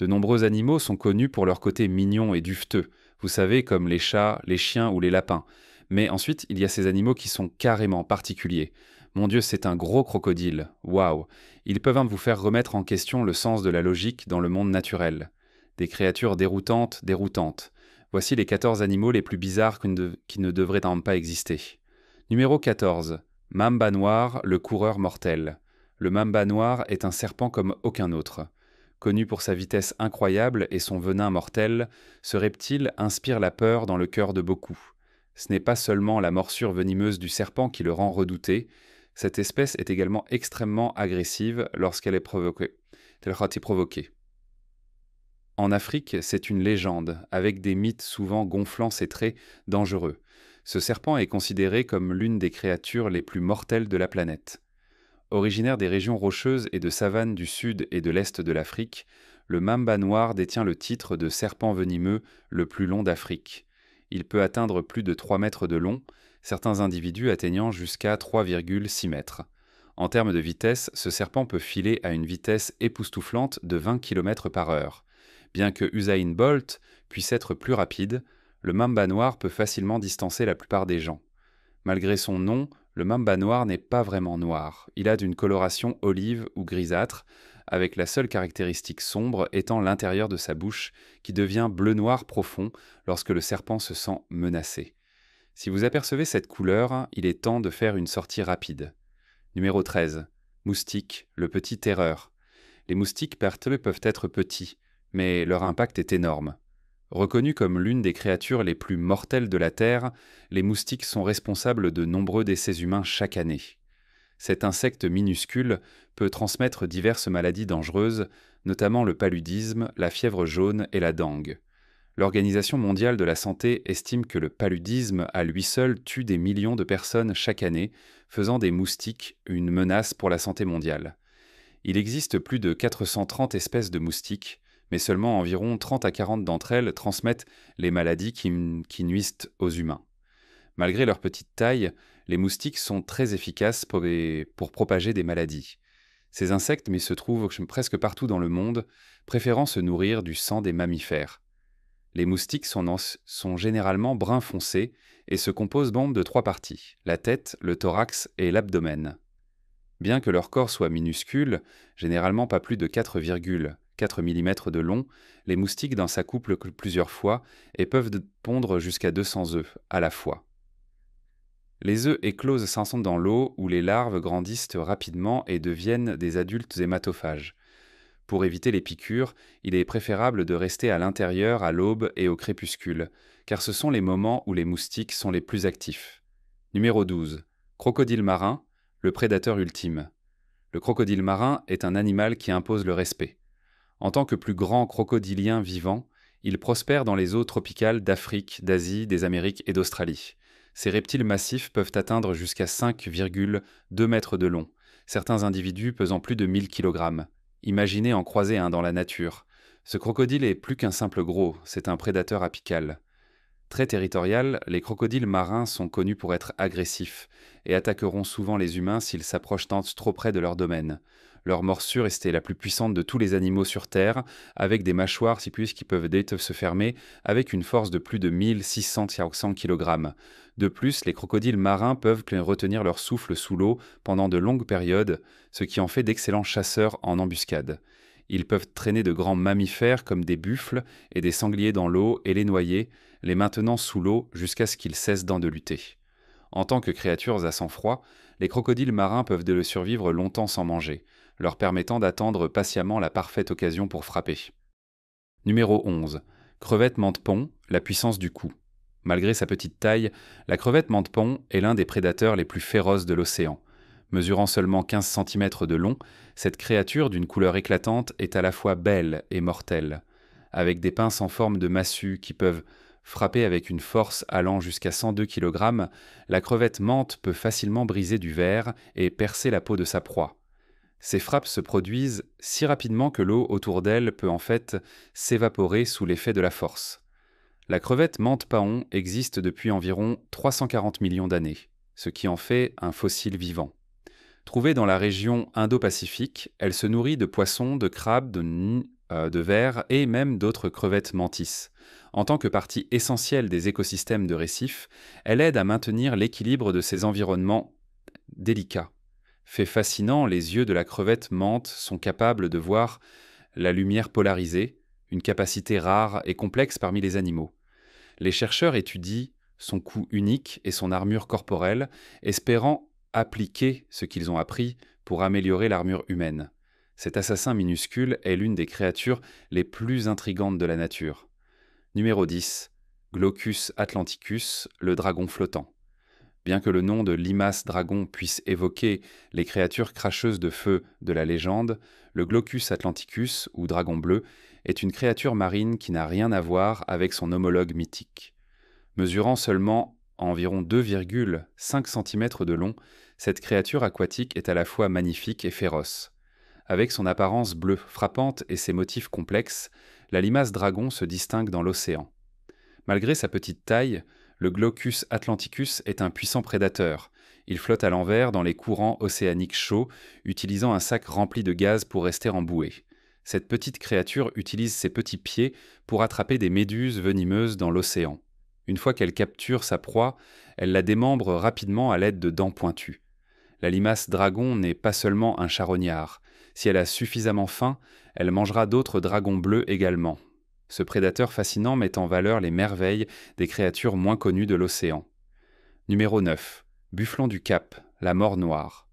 De nombreux animaux sont connus pour leur côté mignon et duveteux, vous savez, comme les chats, les chiens ou les lapins. Mais ensuite, il y a ces animaux qui sont carrément particuliers. Mon Dieu, c'est un gros crocodile. Waouh! Ils peuvent vous faire remettre en question le sens de la logique dans le monde naturel. Des créatures déroutantes, déroutantes. Voici les 14 animaux les plus bizarres qui ne devraient pas exister. Numéro 14. Mamba noir, le coureur mortel. Le mamba noir est un serpent comme aucun autre. Connu pour sa vitesse incroyable et son venin mortel, ce reptile inspire la peur dans le cœur de beaucoup. Ce n'est pas seulement la morsure venimeuse du serpent qui le rend redouté, cette espèce est également extrêmement agressive lorsqu'elle est provoquée. En Afrique, c'est une légende, avec des mythes souvent gonflant ses traits dangereux. Ce serpent est considéré comme l'une des créatures les plus mortelles de la planète. Originaire des régions rocheuses et de savanes du sud et de l'est de l'Afrique, le mamba noir détient le titre de serpent venimeux le plus long d'Afrique. Il peut atteindre plus de 3 mètres de long, certains individus atteignant jusqu'à 3,6 mètres. En termes de vitesse, ce serpent peut filer à une vitesse époustouflante de 20 km par heure. Bien que Usain Bolt puisse être plus rapide, le mamba noir peut facilement distancer la plupart des gens. Malgré son nom, le mamba noir n'est pas vraiment noir. Il a d'une coloration olive ou grisâtre, avec la seule caractéristique sombre étant l'intérieur de sa bouche, qui devient bleu-noir profond lorsque le serpent se sent menacé. Si vous apercevez cette couleur, il est temps de faire une sortie rapide. Numéro 13. Moustique, le petit terreur. Les moustiques peuvent être petits, mais leur impact est énorme. Reconnus comme l'une des créatures les plus mortelles de la Terre, les moustiques sont responsables de nombreux décès humains chaque année. Cet insecte minuscule peut transmettre diverses maladies dangereuses, notamment le paludisme, la fièvre jaune et la dengue. L'Organisation mondiale de la santé estime que le paludisme à lui seul tue des millions de personnes chaque année, faisant des moustiques une menace pour la santé mondiale. Il existe plus de 430 espèces de moustiques, mais seulement environ 30 à 40 d'entre elles transmettent les maladies qui nuisent aux humains. Malgré leur petite taille, les moustiques sont très efficaces pour propager des maladies. Ces insectes se trouvent presque partout dans le monde, préférant se nourrir du sang des mammifères. Les moustiques sont généralement brun foncé et se composent de 3 parties, la tête, le thorax et l'abdomen. Bien que leur corps soit minuscule, généralement pas plus de 4,4 mm de long, les moustiques s'accouplent plusieurs fois et peuvent pondre jusqu'à 200 œufs à la fois. Les œufs éclosent s'installent dans l'eau où les larves grandissent rapidement et deviennent des adultes hématophages. Pour éviter les piqûres, il est préférable de rester à l'intérieur à l'aube et au crépuscule, car ce sont les moments où les moustiques sont les plus actifs. Numéro 12. Crocodile marin, le prédateur ultime. Le crocodile marin est un animal qui impose le respect. En tant que plus grand crocodilien vivant, il prospère dans les eaux tropicales d'Afrique, d'Asie, des Amériques et d'Australie. Ces reptiles massifs peuvent atteindre jusqu'à 5,2 mètres de long, certains individus pesant plus de 1000 kg. Imaginez en croiser un dans la nature. Ce crocodile est plus qu'un simple gros, c'est un prédateur apical. Très territorial, les crocodiles marins sont connus pour être agressifs et attaqueront souvent les humains s'ils s'approchent trop près de leur domaine. Leur morsure est la plus puissante de tous les animaux sur Terre, avec des mâchoires qui peuvent se fermer avec une force de plus de 1600 kg. De plus, les crocodiles marins peuvent retenir leur souffle sous l'eau pendant de longues périodes, ce qui en fait d'excellents chasseurs en embuscade. Ils peuvent traîner de grands mammifères comme des buffles et des sangliers dans l'eau et les noyer, les maintenant sous l'eau jusqu'à ce qu'ils cessent de lutter. En tant que créatures à sang-froid, les crocodiles marins peuvent survivre longtemps sans manger, leur permettant d'attendre patiemment la parfaite occasion pour frapper. Numéro 11. Crevette mentepont, la puissance du coup. Malgré sa petite taille, la crevette mentepont est l'un des prédateurs les plus féroces de l'océan. Mesurant seulement 15 cm de long, cette créature d'une couleur éclatante est à la fois belle et mortelle. Avec des pinces en forme de massue qui peuvent frapper avec une force allant jusqu'à 102 kg, la crevette menthe peut facilement briser du verre et percer la peau de sa proie. Ces frappes se produisent si rapidement que l'eau autour d'elle peut en fait s'évaporer sous l'effet de la force. La crevette menthe-paon existe depuis environ 340 millions d'années, ce qui en fait un fossile vivant. Trouvée dans la région Indo-Pacifique, elle se nourrit de poissons, de crabes, de vers et même d'autres crevettes mantis. En tant que partie essentielle des écosystèmes de récifs, elle aide à maintenir l'équilibre de ces environnements délicats. Fait fascinant, les yeux de la crevette mante sont capables de voir la lumière polarisée, une capacité rare et complexe parmi les animaux. Les chercheurs étudient son cou unique et son armure corporelle, espérant appliquer ce qu'ils ont appris pour améliorer l'armure humaine. Cet assassin minuscule est l'une des créatures les plus intrigantes de la nature. Numéro 10. Glaucus atlanticus, le dragon flottant. Bien que le nom de limace dragon puisse évoquer les créatures cracheuses de feu de la légende, le Glaucus atlanticus, ou dragon bleu, est une créature marine qui n'a rien à voir avec son homologue mythique. Mesurant seulement environ 2,5 cm de long, cette créature aquatique est à la fois magnifique et féroce. Avec son apparence bleue frappante et ses motifs complexes, la limace dragon se distingue dans l'océan. Malgré sa petite taille, le Glaucus atlanticus est un puissant prédateur. Il flotte à l'envers dans les courants océaniques chauds, utilisant un sac rempli de gaz pour rester en bouée. Cette petite créature utilise ses petits pieds pour attraper des méduses venimeuses dans l'océan. Une fois qu'elle capture sa proie, elle la démembre rapidement à l'aide de dents pointues. La limace dragon n'est pas seulement un charognard. Si elle a suffisamment faim, elle mangera d'autres dragons bleus également. Ce prédateur fascinant met en valeur les merveilles des créatures moins connues de l'océan. Numéro 9. Bufflon du Cap, la mort noire.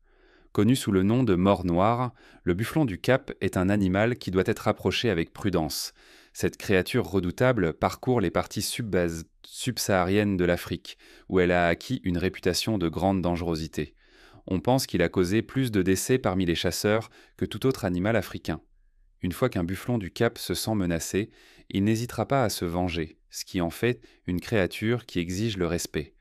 Connu sous le nom de mort noire, le bufflon du Cap est un animal qui doit être approché avec prudence. Cette créature redoutable parcourt les parties subsahariennes de l'Afrique, où elle a acquis une réputation de grande dangerosité. On pense qu'il a causé plus de décès parmi les chasseurs que tout autre animal africain. Une fois qu'un bufflon du Cap se sent menacé, il n'hésitera pas à se venger, ce qui en fait une créature qui exige le respect.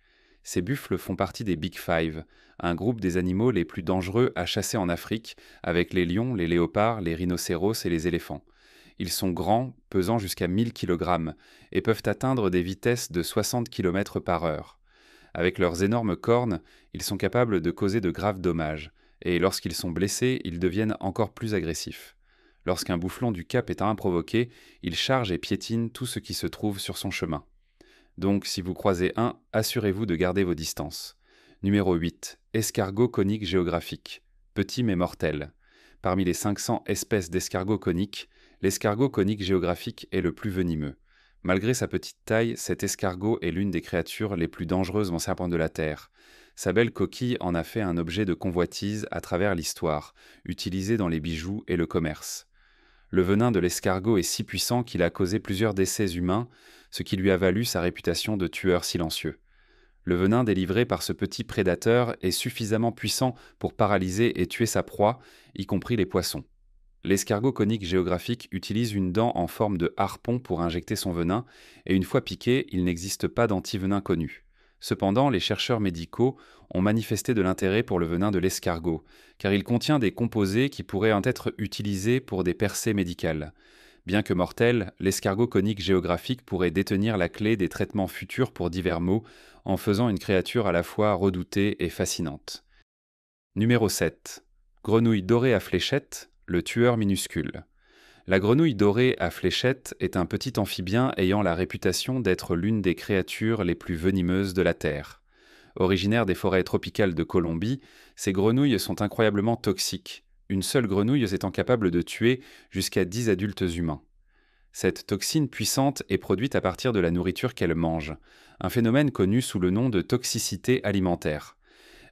Ces buffles font partie des Big Five, un groupe des animaux les plus dangereux à chasser en Afrique, avec les lions, les léopards, les rhinocéros et les éléphants. Ils sont grands, pesant jusqu'à 1000 kg, et peuvent atteindre des vitesses de 60 km par heure. Avec leurs énormes cornes, ils sont capables de causer de graves dommages, et lorsqu'ils sont blessés, ils deviennent encore plus agressifs. Lorsqu'un boufflon du Cap est improvoqué, il charge et piétine tout ce qui se trouve sur son chemin. Donc, si vous croisez un, assurez-vous de garder vos distances. Numéro 8. Escargot conique géographique. Petit mais mortel. Parmi les 500 espèces d'escargots coniques, l'escargot conique géographique est le plus venimeux. Malgré sa petite taille, cet escargot est l'une des créatures les plus dangereuses en serpent de la Terre. Sa belle coquille en a fait un objet de convoitise à travers l'histoire, utilisé dans les bijoux et le commerce. Le venin de l'escargot est si puissant qu'il a causé plusieurs décès humains, ce qui lui a valu sa réputation de tueur silencieux. Le venin délivré par ce petit prédateur est suffisamment puissant pour paralyser et tuer sa proie, y compris les poissons. L'escargot conique géographique utilise une dent en forme de harpon pour injecter son venin, et une fois piqué, il n'existe pas d'antivenin connu. Cependant, les chercheurs médicaux ont manifesté de l'intérêt pour le venin de l'escargot, car il contient des composés qui pourraient en être utilisés pour des percées médicales. Bien que mortel, l'escargot conique géographique pourrait détenir la clé des traitements futurs pour divers maux, en faisant une créature à la fois redoutée et fascinante. Numéro 7. Grenouille dorée à fléchette, le tueur minuscule. La grenouille dorée à fléchette est un petit amphibien ayant la réputation d'être l'une des créatures les plus venimeuses de la Terre. Originaires des forêts tropicales de Colombie, ces grenouilles sont incroyablement toxiques, une seule grenouille étant capable de tuer jusqu'à 10 adultes humains. Cette toxine puissante est produite à partir de la nourriture qu'elle mange, un phénomène connu sous le nom de toxicité alimentaire.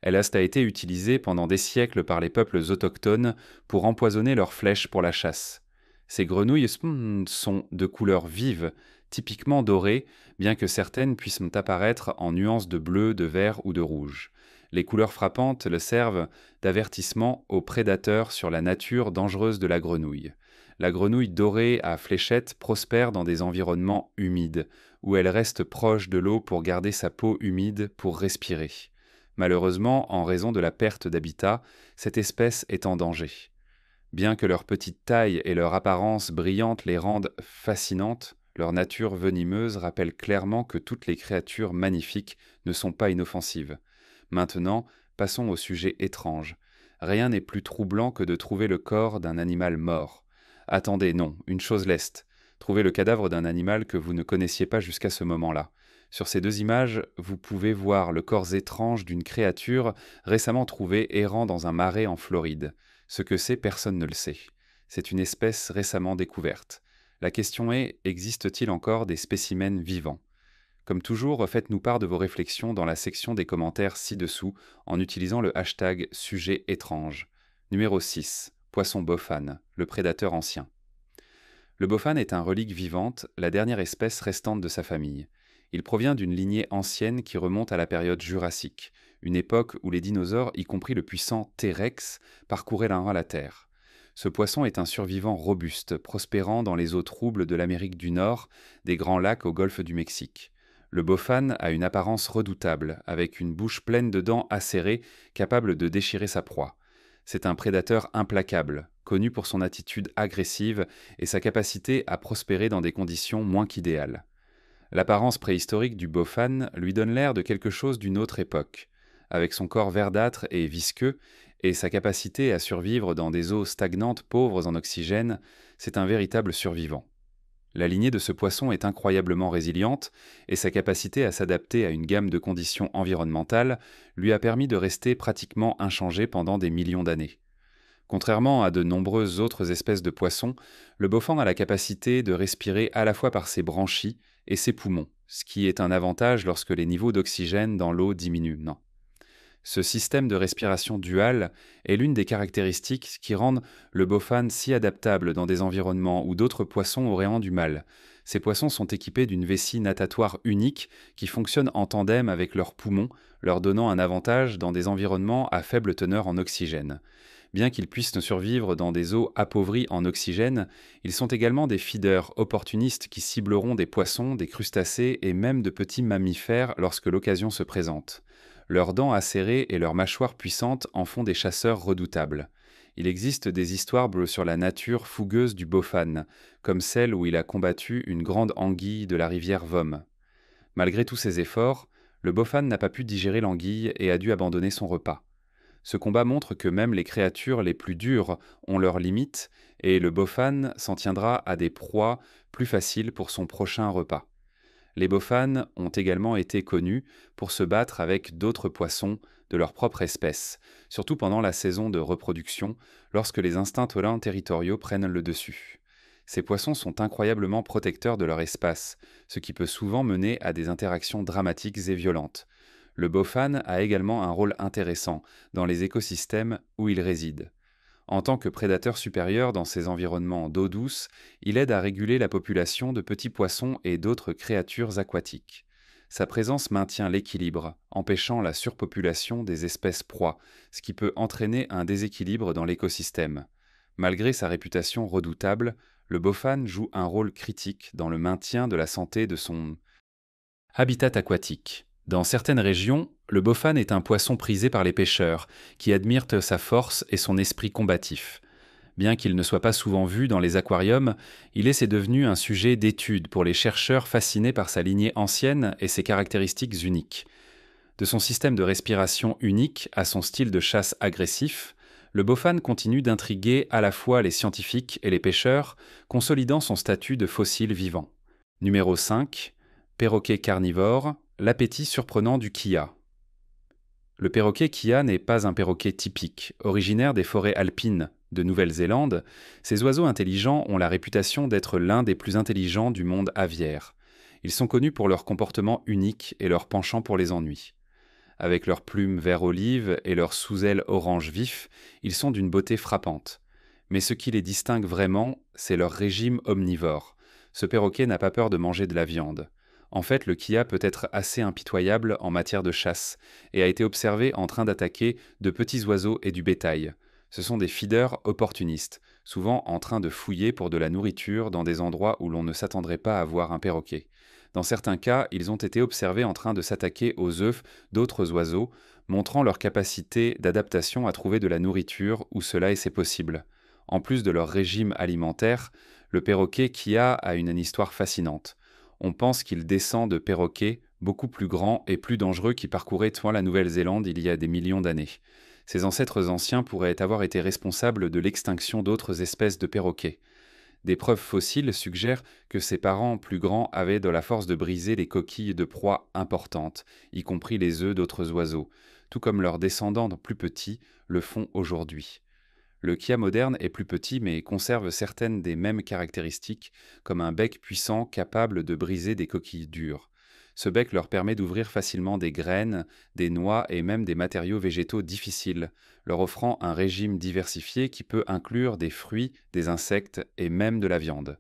Elle a été utilisée pendant des siècles par les peuples autochtones pour empoisonner leurs flèches pour la chasse. Ces grenouilles sont de couleur vive, typiquement dorées, bien que certaines puissent apparaître en nuances de bleu, de vert ou de rouge. Les couleurs frappantes le servent d'avertissement aux prédateurs sur la nature dangereuse de la grenouille. La grenouille dorée à fléchette prospère dans des environnements humides, où elle reste proche de l'eau pour garder sa peau humide pour respirer. Malheureusement, en raison de la perte d'habitat, cette espèce est en danger. Bien que leur petite taille et leur apparence brillante les rendent fascinantes, leur nature venimeuse rappelle clairement que toutes les créatures magnifiques ne sont pas inoffensives. Maintenant, passons au sujet étrange. Rien n'est plus troublant que de trouver le corps d'un animal mort. Attendez, non, une chose leste. Trouvez le cadavre d'un animal que vous ne connaissiez pas jusqu'à ce moment-là. Sur ces deux images, vous pouvez voir le corps étrange d'une créature récemment trouvée errant dans un marais en Floride. Ce que c'est, personne ne le sait. C'est une espèce récemment découverte. La question est, existe-t-il encore des spécimens vivants? Comme toujours, faites-nous part de vos réflexions dans la section des commentaires ci-dessous en utilisant le hashtag sujet étrange. Numéro 6. Poisson bofane, le prédateur ancien. Le bofane est un relique vivante, la dernière espèce restante de sa famille. Il provient d'une lignée ancienne qui remonte à la période jurassique, une époque où les dinosaures, y compris le puissant T-Rex, parcouraient la Terre. Ce poisson est un survivant robuste, prospérant dans les eaux troubles de l'Amérique du Nord, des Grands Lacs au golfe du Mexique. Le bofane a une apparence redoutable, avec une bouche pleine de dents acérées, capable de déchirer sa proie. C'est un prédateur implacable, connu pour son attitude agressive et sa capacité à prospérer dans des conditions moins qu'idéales. L'apparence préhistorique du bofane lui donne l'air de quelque chose d'une autre époque. Avec son corps verdâtre et visqueux, et sa capacité à survivre dans des eaux stagnantes pauvres en oxygène, c'est un véritable survivant. La lignée de ce poisson est incroyablement résiliente, et sa capacité à s'adapter à une gamme de conditions environnementales lui a permis de rester pratiquement inchangé pendant des millions d'années. Contrairement à de nombreuses autres espèces de poissons, le bofan a la capacité de respirer à la fois par ses branchies et ses poumons, ce qui est un avantage lorsque les niveaux d'oxygène dans l'eau diminuent. Non. Ce système de respiration duale est l'une des caractéristiques qui rendent le bofane si adaptable dans des environnements où d'autres poissons auraient du mal. Ces poissons sont équipés d'une vessie natatoire unique qui fonctionne en tandem avec leurs poumons, leur donnant un avantage dans des environnements à faible teneur en oxygène. Bien qu'ils puissent survivre dans des eaux appauvries en oxygène, ils sont également des feeders opportunistes qui cibleront des poissons, des crustacés et même de petits mammifères lorsque l'occasion se présente. Leurs dents acérées et leurs mâchoires puissantes en font des chasseurs redoutables. Il existe des histoires sur la nature fougueuse du bofane, comme celle où il a combattu une grande anguille de la rivière Vom. Malgré tous ses efforts, le bofane n'a pas pu digérer l'anguille et a dû abandonner son repas. Ce combat montre que même les créatures les plus dures ont leurs limites, et le bofane s'en tiendra à des proies plus faciles pour son prochain repas. Les bofanes ont également été connus pour se battre avec d'autres poissons de leur propre espèce, surtout pendant la saison de reproduction, lorsque les instincts taurins territoriaux prennent le dessus. Ces poissons sont incroyablement protecteurs de leur espace, ce qui peut souvent mener à des interactions dramatiques et violentes. Le bofane a également un rôle intéressant dans les écosystèmes où il réside. En tant que prédateur supérieur dans ces environnements d'eau douce, il aide à réguler la population de petits poissons et d'autres créatures aquatiques. Sa présence maintient l'équilibre, empêchant la surpopulation des espèces proies, ce qui peut entraîner un déséquilibre dans l'écosystème. Malgré sa réputation redoutable, le bofane joue un rôle critique dans le maintien de la santé de son habitat aquatique. Dans certaines régions, le bofane est un poisson prisé par les pêcheurs, qui admirent sa force et son esprit combatif. Bien qu'il ne soit pas souvent vu dans les aquariums, il est devenu un sujet d'étude pour les chercheurs fascinés par sa lignée ancienne et ses caractéristiques uniques. De son système de respiration unique à son style de chasse agressif, le bofane continue d'intriguer à la fois les scientifiques et les pêcheurs, consolidant son statut de fossile vivant. Numéro 5. Perroquet carnivore. L'appétit surprenant du kia. Le perroquet kia n'est pas un perroquet typique. Originaire des forêts alpines de Nouvelle-Zélande, ces oiseaux intelligents ont la réputation d'être l'un des plus intelligents du monde aviaire. Ils sont connus pour leur comportement unique et leur penchant pour les ennuis. Avec leurs plumes vert olive et leurs sous-ailes orange vif, ils sont d'une beauté frappante. Mais ce qui les distingue vraiment, c'est leur régime omnivore. Ce perroquet n'a pas peur de manger de la viande. En fait, le kia peut être assez impitoyable en matière de chasse et a été observé en train d'attaquer de petits oiseaux et du bétail. Ce sont des feeders opportunistes, souvent en train de fouiller pour de la nourriture dans des endroits où l'on ne s'attendrait pas à voir un perroquet. Dans certains cas, ils ont été observés en train de s'attaquer aux œufs d'autres oiseaux, montrant leur capacité d'adaptation à trouver de la nourriture où cela est possible. En plus de leur régime alimentaire, le perroquet kia a une histoire fascinante. On pense qu'il descend de perroquets beaucoup plus grands et plus dangereux qui parcouraient la Nouvelle-Zélande il y a des millions d'années. Ses ancêtres anciens pourraient avoir été responsables de l'extinction d'autres espèces de perroquets. Des preuves fossiles suggèrent que ses parents plus grands avaient de la force de briser les coquilles de proies importantes, y compris les œufs d'autres oiseaux, tout comme leurs descendants plus petits le font aujourd'hui. Le kia moderne est plus petit mais conserve certaines des mêmes caractéristiques, comme un bec puissant capable de briser des coquilles dures. Ce bec leur permet d'ouvrir facilement des graines, des noix et même des matériaux végétaux difficiles, leur offrant un régime diversifié qui peut inclure des fruits, des insectes et même de la viande.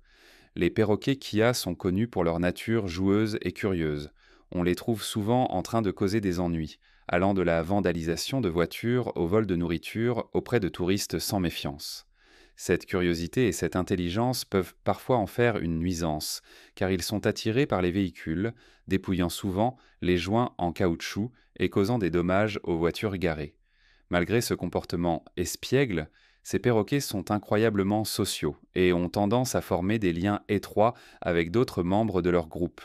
Les perroquets kia sont connus pour leur nature joueuse et curieuse. On les trouve souvent en train de causer des ennuis, allant de la vandalisation de voitures au vol de nourriture auprès de touristes sans méfiance. Cette curiosité et cette intelligence peuvent parfois en faire une nuisance, car ils sont attirés par les véhicules, dépouillant souvent les joints en caoutchouc et causant des dommages aux voitures garées. Malgré ce comportement espiègle, ces perroquets sont incroyablement sociaux et ont tendance à former des liens étroits avec d'autres membres de leur groupe.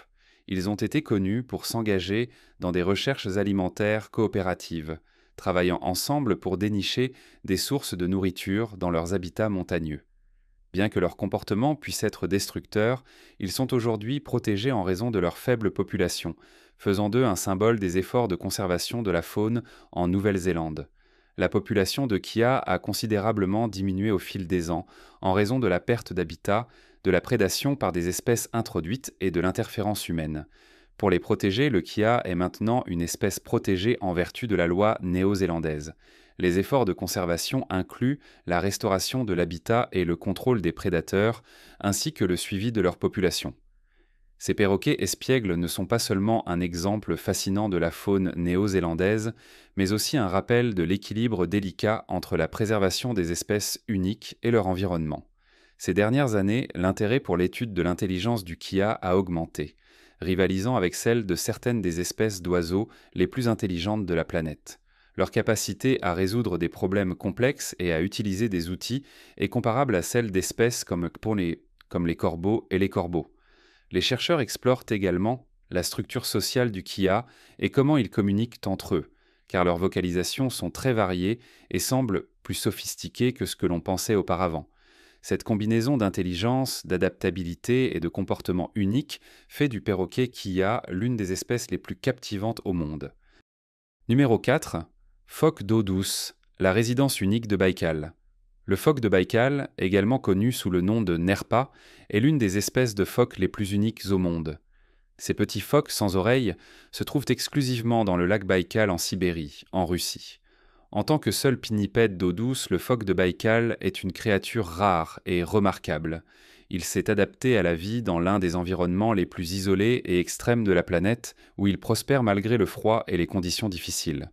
Ils ont été connus pour s'engager dans des recherches alimentaires coopératives, travaillant ensemble pour dénicher des sources de nourriture dans leurs habitats montagneux. Bien que leur comportement puisse être destructeur, ils sont aujourd'hui protégés en raison de leur faible population, faisant d'eux un symbole des efforts de conservation de la faune en Nouvelle-Zélande. La population de kia a considérablement diminué au fil des ans en raison de la perte d'habitat, de la prédation par des espèces introduites et de l'interférence humaine. Pour les protéger, le kia est maintenant une espèce protégée en vertu de la loi néo-zélandaise. Les efforts de conservation incluent la restauration de l'habitat et le contrôle des prédateurs, ainsi que le suivi de leur population. Ces perroquets espiègles ne sont pas seulement un exemple fascinant de la faune néo-zélandaise, mais aussi un rappel de l'équilibre délicat entre la préservation des espèces uniques et leur environnement. Ces dernières années, l'intérêt pour l'étude de l'intelligence du kia a augmenté, rivalisant avec celle de certaines des espèces d'oiseaux les plus intelligentes de la planète. Leur capacité à résoudre des problèmes complexes et à utiliser des outils est comparable à celle d'espèces comme les corbeaux et les corbeaux. Les chercheurs explorent également la structure sociale du kia et comment ils communiquent entre eux, car leurs vocalisations sont très variées et semblent plus sophistiquées que ce que l'on pensait auparavant. Cette combinaison d'intelligence, d'adaptabilité et de comportement unique fait du perroquet kia l'une des espèces les plus captivantes au monde. Numéro 4. Phoque d'eau douce, la résidence unique de Baïkal. Le phoque de Baïkal, également connu sous le nom de nerpa, est l'une des espèces de phoques les plus uniques au monde. Ces petits phoques sans oreilles se trouvent exclusivement dans le lac Baïkal en Sibérie, en Russie. En tant que seul pinnipède d'eau douce, le phoque de Baïkal est une créature rare et remarquable. Il s'est adapté à la vie dans l'un des environnements les plus isolés et extrêmes de la planète, où il prospère malgré le froid et les conditions difficiles.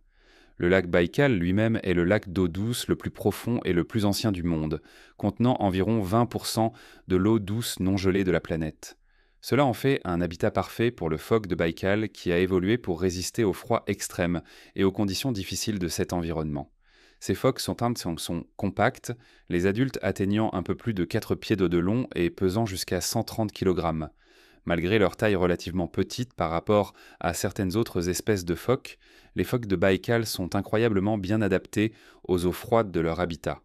Le lac Baïkal lui-même est le lac d'eau douce le plus profond et le plus ancien du monde, contenant environ 20% de l'eau douce non gelée de la planète. Cela en fait un habitat parfait pour le phoque de Baïkal qui a évolué pour résister au froid extrême et aux conditions difficiles de cet environnement. Ces phoques sont compacts, les adultes atteignant un peu plus de 4 pieds de long et pesant jusqu'à 130 kg. Malgré leur taille relativement petite par rapport à certaines autres espèces de phoques, les phoques de Baïkal sont incroyablement bien adaptés aux eaux froides de leur habitat.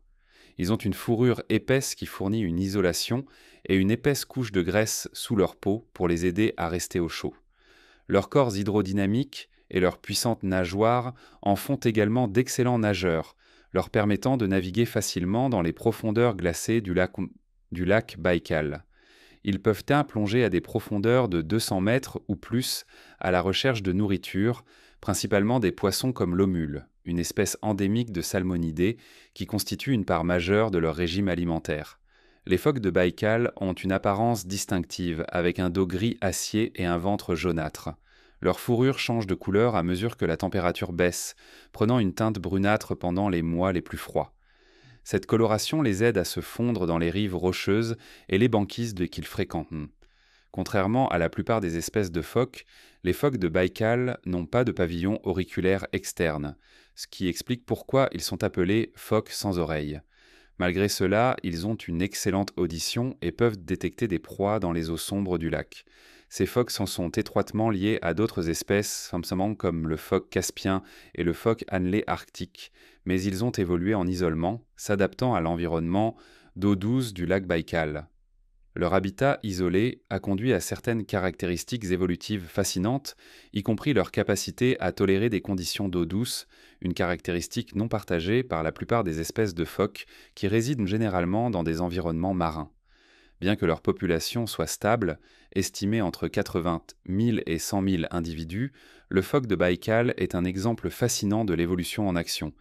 Ils ont une fourrure épaisse qui fournit une isolation et une épaisse couche de graisse sous leur peau pour les aider à rester au chaud. Leurs corps hydrodynamiques et leurs puissantes nageoires en font également d'excellents nageurs, leur permettant de naviguer facilement dans les profondeurs glacées du lac Baïkal. Ils peuvent plonger à des profondeurs de 200 mètres ou plus à la recherche de nourriture, principalement des poissons comme l'omule, une espèce endémique de salmonidés qui constitue une part majeure de leur régime alimentaire. Les phoques de Baïkal ont une apparence distinctive, avec un dos gris acier et un ventre jaunâtre. Leur fourrure change de couleur à mesure que la température baisse, prenant une teinte brunâtre pendant les mois les plus froids. Cette coloration les aide à se fondre dans les rives rocheuses et les banquises qu'ils fréquentent. Contrairement à la plupart des espèces de phoques, les phoques de Baïkal n'ont pas de pavillon auriculaire externe, ce qui explique pourquoi ils sont appelés phoques sans oreilles. Malgré cela, ils ont une excellente audition et peuvent détecter des proies dans les eaux sombres du lac. Ces phoques sont étroitement liés à d'autres espèces, comme le phoque caspien et le phoque annelé arctique, mais ils ont évolué en isolement, s'adaptant à l'environnement d'eau douce du lac Baïkal. Leur habitat isolé a conduit à certaines caractéristiques évolutives fascinantes, y compris leur capacité à tolérer des conditions d'eau douce, une caractéristique non partagée par la plupart des espèces de phoques qui résident généralement dans des environnements marins. Bien que leur population soit stable, estimée entre 80 000 et 100 000 individus, le phoque de Baïkal est un exemple fascinant de l'évolution en action.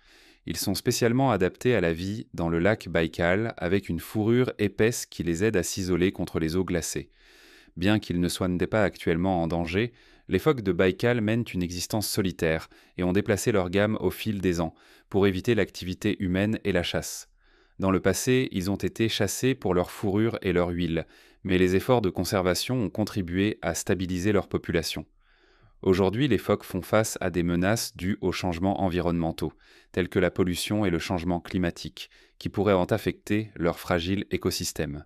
Ils sont spécialement adaptés à la vie dans le lac Baïkal avec une fourrure épaisse qui les aide à s'isoler contre les eaux glacées. Bien qu'ils ne soient pas actuellement en danger, les phoques de Baïkal mènent une existence solitaire et ont déplacé leur gamme au fil des ans pour éviter l'activité humaine et la chasse. Dans le passé, ils ont été chassés pour leur fourrure et leur huile, mais les efforts de conservation ont contribué à stabiliser leur population. Aujourd'hui, les phoques font face à des menaces dues aux changements environnementaux, tels que la pollution et le changement climatique, qui pourraient en affecter leur fragile écosystème.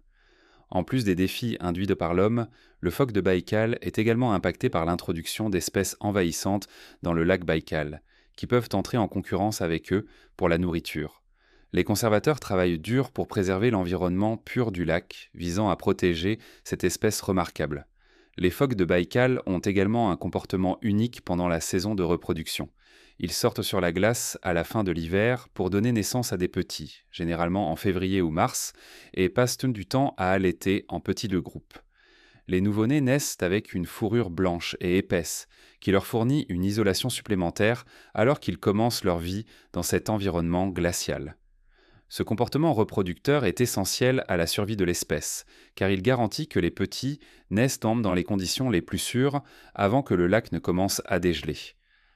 En plus des défis induits par l'homme, le phoque de Baïkal est également impacté par l'introduction d'espèces envahissantes dans le lac Baïkal, qui peuvent entrer en concurrence avec eux pour la nourriture. Les conservateurs travaillent dur pour préserver l'environnement pur du lac, visant à protéger cette espèce remarquable. Les phoques de Baïkal ont également un comportement unique pendant la saison de reproduction. Ils sortent sur la glace à la fin de l'hiver pour donner naissance à des petits, généralement en février ou mars, et passent du temps à allaiter en petits de groupe. Les nouveau-nés naissent avec une fourrure blanche et épaisse, qui leur fournit une isolation supplémentaire alors qu'ils commencent leur vie dans cet environnement glacial. Ce comportement reproducteur est essentiel à la survie de l'espèce, car il garantit que les petits naissent dans les conditions les plus sûres avant que le lac ne commence à dégeler.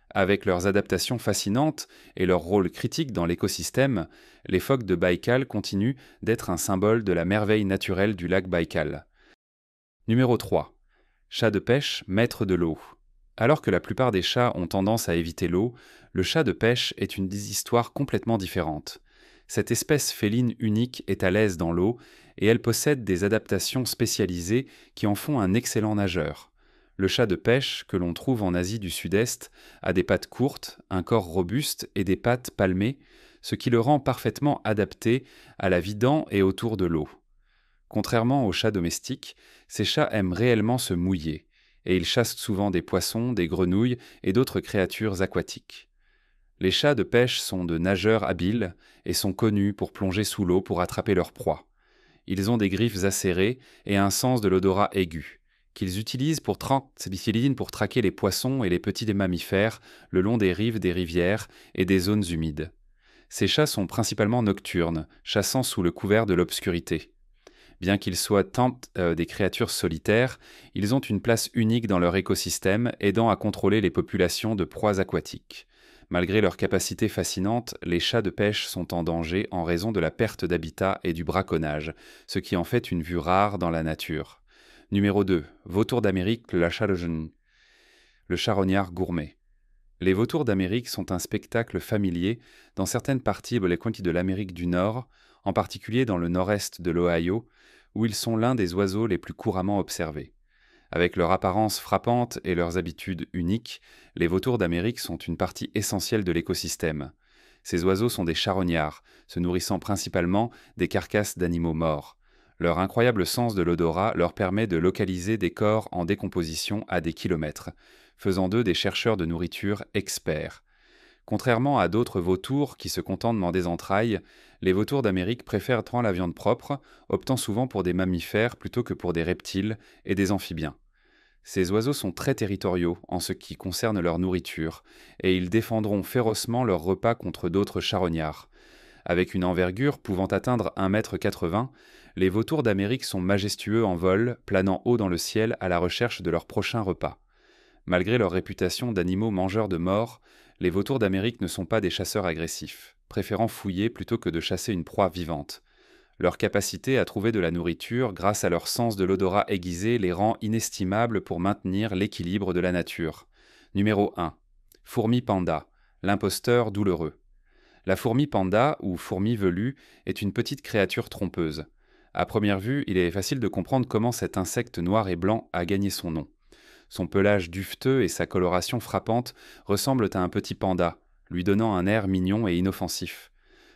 Avec leurs adaptations fascinantes et leur rôle critique dans l'écosystème, les phoques de Baïkal continuent d'être un symbole de la merveille naturelle du lac Baïkal. Numéro 3. Chat de pêche, maître de l'eau. Alors que la plupart des chats ont tendance à éviter l'eau, le chat de pêche est une histoire complètement différente. Cette espèce féline unique est à l'aise dans l'eau et elle possède des adaptations spécialisées qui en font un excellent nageur. Le chat de pêche, que l'on trouve en Asie du Sud-Est, a des pattes courtes, un corps robuste et des pattes palmées, ce qui le rend parfaitement adapté à la vie dans et autour de l'eau. Contrairement aux chats domestiques, ces chats aiment réellement se mouiller, et ils chassent souvent des poissons, des grenouilles et d'autres créatures aquatiques. Les chats de pêche sont de nageurs habiles et sont connus pour plonger sous l'eau pour attraper leur proie. Ils ont des griffes acérées et un sens de l'odorat aigu, qu'ils utilisent pour traquer les poissons et les petits mammifères le long des rives des rivières et des zones humides. Ces chats sont principalement nocturnes, chassant sous le couvert de l'obscurité. Bien qu'ils soient des créatures solitaires, ils ont une place unique dans leur écosystème, aidant à contrôler les populations de proies aquatiques. Malgré leur capacité fascinante, les chats de pêche sont en danger en raison de la perte d'habitat et du braconnage, ce qui en fait une vue rare dans la nature. Numéro 2. Vautour d'Amérique, le charognard gourmet. Les vautours d'Amérique sont un spectacle familier dans certaines parties de l'Amérique du Nord, en particulier dans le nord-est de l'Ohio, où ils sont l'un des oiseaux les plus couramment observés. Avec leur apparence frappante et leurs habitudes uniques, les vautours d'Amérique sont une partie essentielle de l'écosystème. Ces oiseaux sont des charognards, se nourrissant principalement des carcasses d'animaux morts. Leur incroyable sens de l'odorat leur permet de localiser des corps en décomposition à des kilomètres, faisant d'eux des chercheurs de nourriture experts. Contrairement à d'autres vautours qui se contentent des entrailles, les vautours d'Amérique préfèrent la viande propre, optant souvent pour des mammifères plutôt que pour des reptiles et des amphibiens. Ces oiseaux sont très territoriaux en ce qui concerne leur nourriture, et ils défendront férocement leur repas contre d'autres charognards. Avec une envergure pouvant atteindre 1,80 m, les vautours d'Amérique sont majestueux en vol, planant haut dans le ciel à la recherche de leur prochain repas. Malgré leur réputation d'animaux mangeurs de morts, les vautours d'Amérique ne sont pas des chasseurs agressifs, préférant fouiller plutôt que de chasser une proie vivante. Leur capacité à trouver de la nourriture grâce à leur sens de l'odorat aiguisé les rend inestimables pour maintenir l'équilibre de la nature. Numéro 1. Fourmi panda, l'imposteur douloureux. La fourmi panda, ou fourmi velue, est une petite créature trompeuse. À première vue, il est facile de comprendre comment cet insecte noir et blanc a gagné son nom. Son pelage duveteux et sa coloration frappante ressemblent à un petit panda, lui donnant un air mignon et inoffensif.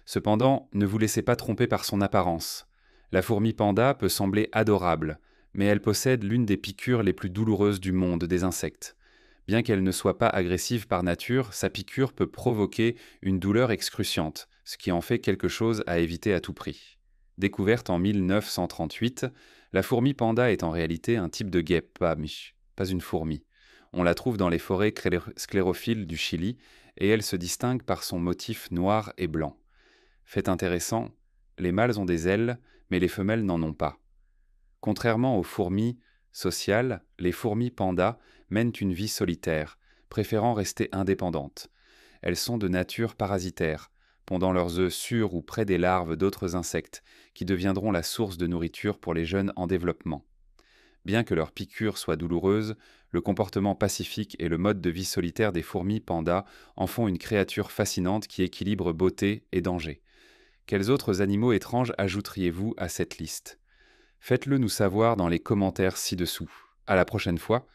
Cependant, ne vous laissez pas tromper par son apparence. La fourmi panda peut sembler adorable, mais elle possède l'une des piqûres les plus douloureuses du monde des insectes. Bien qu'elle ne soit pas agressive par nature, sa piqûre peut provoquer une douleur excruciante, ce qui en fait quelque chose à éviter à tout prix. Découverte en 1938, la fourmi panda est en réalité un type de guêpe, pas une fourmi. On la trouve dans les forêts sclérophiles du Chili et elle se distingue par son motif noir et blanc. Fait intéressant, les mâles ont des ailes, mais les femelles n'en ont pas. Contrairement aux fourmis sociales, les fourmis pandas mènent une vie solitaire, préférant rester indépendantes. Elles sont de nature parasitaire, pondant leurs œufs sur ou près des larves d'autres insectes, qui deviendront la source de nourriture pour les jeunes en développement. Bien que leur piqûre soit douloureuse, le comportement pacifique et le mode de vie solitaire des fourmis pandas en font une créature fascinante qui équilibre beauté et danger. Quels autres animaux étranges ajouteriez-vous à cette liste ? Faites-le nous savoir dans les commentaires ci-dessous. À la prochaine fois